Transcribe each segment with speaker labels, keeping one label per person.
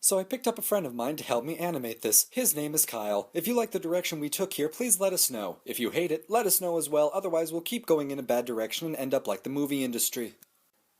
Speaker 1: So I picked up a friend of mine to help me animate this. His name is Kyle. If you like the direction we took here, please let us know. If you hate it, let us know as well, otherwise we'll keep going in a bad direction and end up like the movie industry.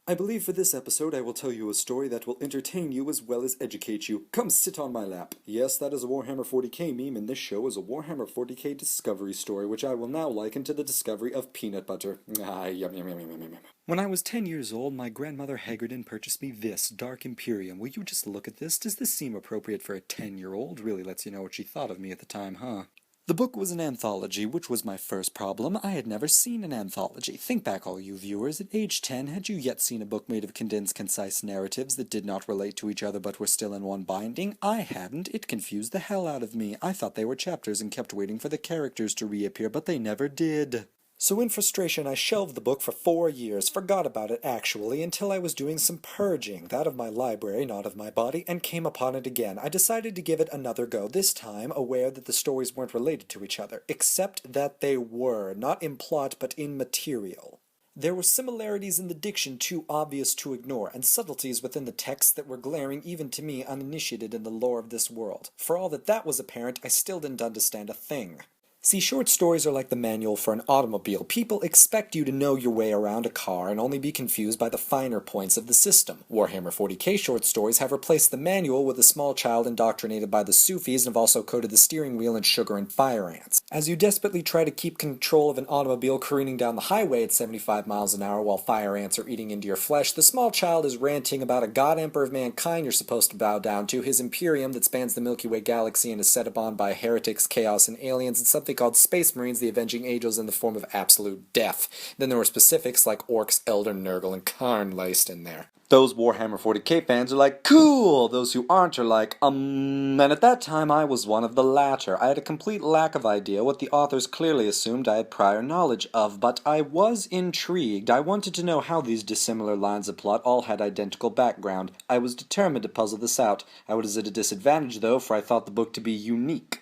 Speaker 1: I believe for this episode I will tell you a story that will entertain you as well as educate you. Come sit on my lap. Yes, that is a Warhammer 40k meme, and this show is a Warhammer 40k discovery story, which I will now liken to the discovery of peanut butter. Ah, yum yum yum yum yum yum. When I was 10 years old, my grandmother Hagridon purchased me this Dark Imperium. Will you just look at this? Does this seem appropriate for a 10-year-old? Really lets you know what she thought of me at the time, huh? The book was an anthology, which was my first problem. I had never seen an anthology. Think back, all you viewers. At age 10, had you yet seen a book made of condensed, concise narratives that did not relate to each other but were still in one binding? I hadn't. It confused the hell out of me. I thought they were chapters and kept waiting for the characters to reappear, but they never did. So in frustration, I shelved the book for 4 years, forgot about it actually, until I was doing some purging, that of my library, not of my body, and came upon it again. I decided to give it another go, this time aware that the stories weren't related to each other, except that they were, not in plot but in material. There were similarities in the diction too obvious to ignore, and subtleties within the text that were glaring even to me uninitiated in the lore of this world. For all that that was apparent, I still didn't understand a thing. See, short stories are like the manual for an automobile. People expect you to know your way around a car and only be confused by the finer points of the system. Warhammer 40k short stories have replaced the manual with a small child indoctrinated by the Sufis and have also coated the steering wheel in sugar and fire ants. As you desperately try to keep control of an automobile careening down the highway at 75 miles an hour while fire ants are eating into your flesh, the small child is ranting about a god emperor of mankind you're supposed to bow down to, his imperium that spans the Milky Way galaxy and is set upon by heretics, chaos, and aliens, and something called Space Marines, the Avenging Angels, in the form of absolute death. Then there were specifics like Orcs, Elder, Nurgle, and Karn laced in there. Those Warhammer 40k fans are like, cool! Those who aren't are like, and at that time I was one of the latter. I had a complete lack of idea, what the authors clearly assumed I had prior knowledge of, but I was intrigued. I wanted to know how these dissimilar lines of plot all had identical background. I was determined to puzzle this out. I was at a disadvantage, though, for I thought the book to be unique.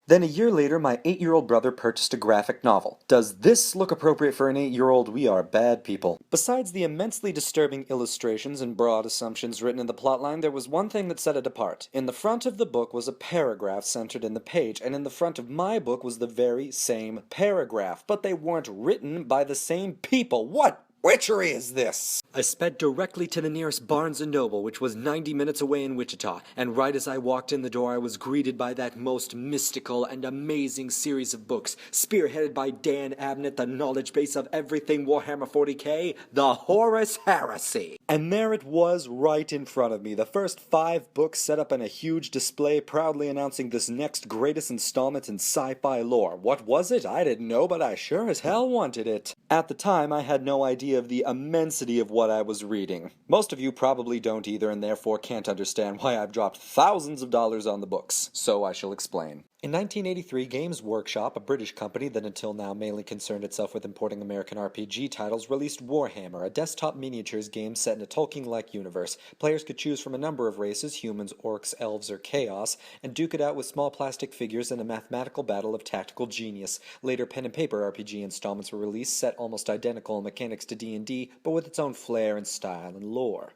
Speaker 1: Then a year later, my 8-year-old brother purchased a graphic novel. Does this look appropriate for an 8-year-old? We are bad people. Besides the immensely disturbing illustrations and broad assumptions written in the plotline, there was one thing that set it apart. In the front of the book was a paragraph centered in the page, and in the front of my book was the very same paragraph. But they weren't written by the same people. What witchery is this? I sped directly to the nearest Barnes & Noble, which was 90 minutes away in Wichita, and right as I walked in the door I was greeted by that most mystical and amazing series of books, spearheaded by Dan Abnett, the knowledge base of everything Warhammer 40k, the Horus Heresy. And there it was right in front of me, the first 5 books set up in a huge display proudly announcing this next greatest installment in sci-fi lore. What was it? I didn't know, but I sure as hell wanted it. At the time, I had no idea of the immensity of what I was reading. Most of you probably don't either, and therefore can't understand why I've dropped thousands of dollars on the books. So I shall explain. In 1983, Games Workshop, a British company that until now mainly concerned itself with importing American RPG titles, released Warhammer, a desktop miniatures game set in a Tolkien-like universe. Players could choose from a number of races, humans, orcs, elves, or chaos, and duke it out with small plastic figures in a mathematical battle of tactical genius. Later pen and paper RPG installments were released, set almost identical in mechanics to D&D, but with its own flair and style and lore.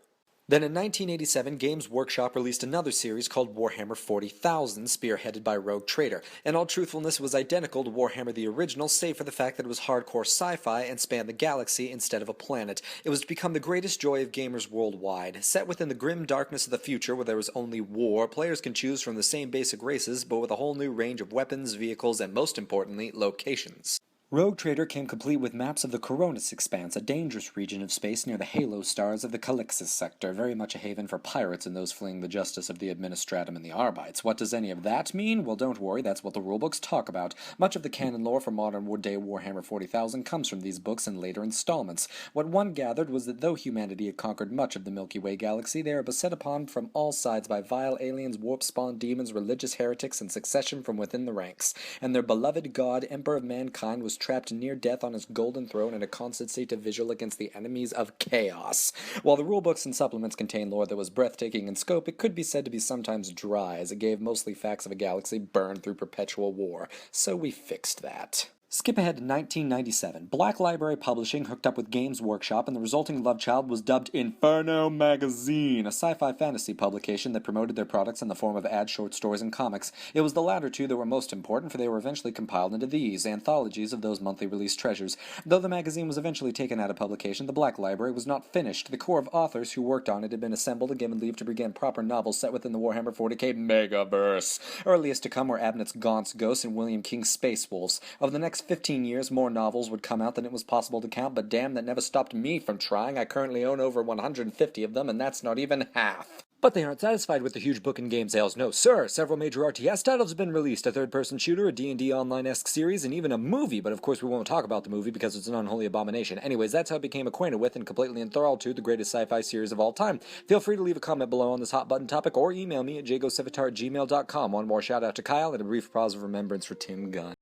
Speaker 1: Then in 1987, Games Workshop released another series called Warhammer 40,000, spearheaded by Rogue Trader. In all truthfulness, it was identical to Warhammer the original, save for the fact that it was hardcore sci-fi and spanned the galaxy instead of a planet. It was to become the greatest joy of gamers worldwide. Set within the grim darkness of the future where there was only war, players can choose from the same basic races, but with a whole new range of weapons, vehicles, and most importantly, locations. Rogue Trader came complete with maps of the Coronis Expanse, a dangerous region of space near the halo stars of the Calixis sector, very much a haven for pirates and those fleeing the justice of the Administratum and the Arbites. What does any of that mean? Well, don't worry, that's what the rulebooks talk about. Much of the canon lore for modern-day Warhammer 40,000 comes from these books and later installments. What one gathered was that though humanity had conquered much of the Milky Way galaxy, they are beset upon from all sides by vile aliens, warp-spawned demons, religious heretics, and succession from within the ranks. And their beloved god, Emperor of Mankind, was trapped near death on his golden throne in a constant state of vigil against the enemies of chaos. While the rulebooks and supplements contained lore that was breathtaking in scope, it could be said to be sometimes dry, as it gave mostly facts of a galaxy burned through perpetual war. So we fixed that. Skip ahead to 1997. Black Library Publishing hooked up with Games Workshop, and the resulting love child was dubbed Inferno Magazine, a sci-fi fantasy publication that promoted their products in the form of ad short stories and comics. It was the latter two that were most important, for they were eventually compiled into these, anthologies of those monthly release treasures. Though the magazine was eventually taken out of publication, the Black Library was not finished. The core of authors who worked on it had been assembled and given leave to begin proper novels set within the Warhammer 40k megaverse. Earliest to come were Abnett's Gaunt's Ghosts and William King's Space Wolves. Over the next 15 years, more novels would come out than it was possible to count, but damn, that never stopped me from trying. I currently own over 150 of them, and that's not even half. But they aren't satisfied with the huge book and game sales. No, sir. Several major RTS titles have been released. A third-person shooter, a D&D Online-esque series, and even a movie. But of course we won't talk about the movie because it's an unholy abomination. Anyways, that's how I became acquainted with and completely enthralled to the greatest sci-fi series of all time. Feel free to leave a comment below on this hot-button topic or email me at jagocivitar@gmail.com. One more shout-out to Kyle and a brief pause of remembrance for Tim Gunn.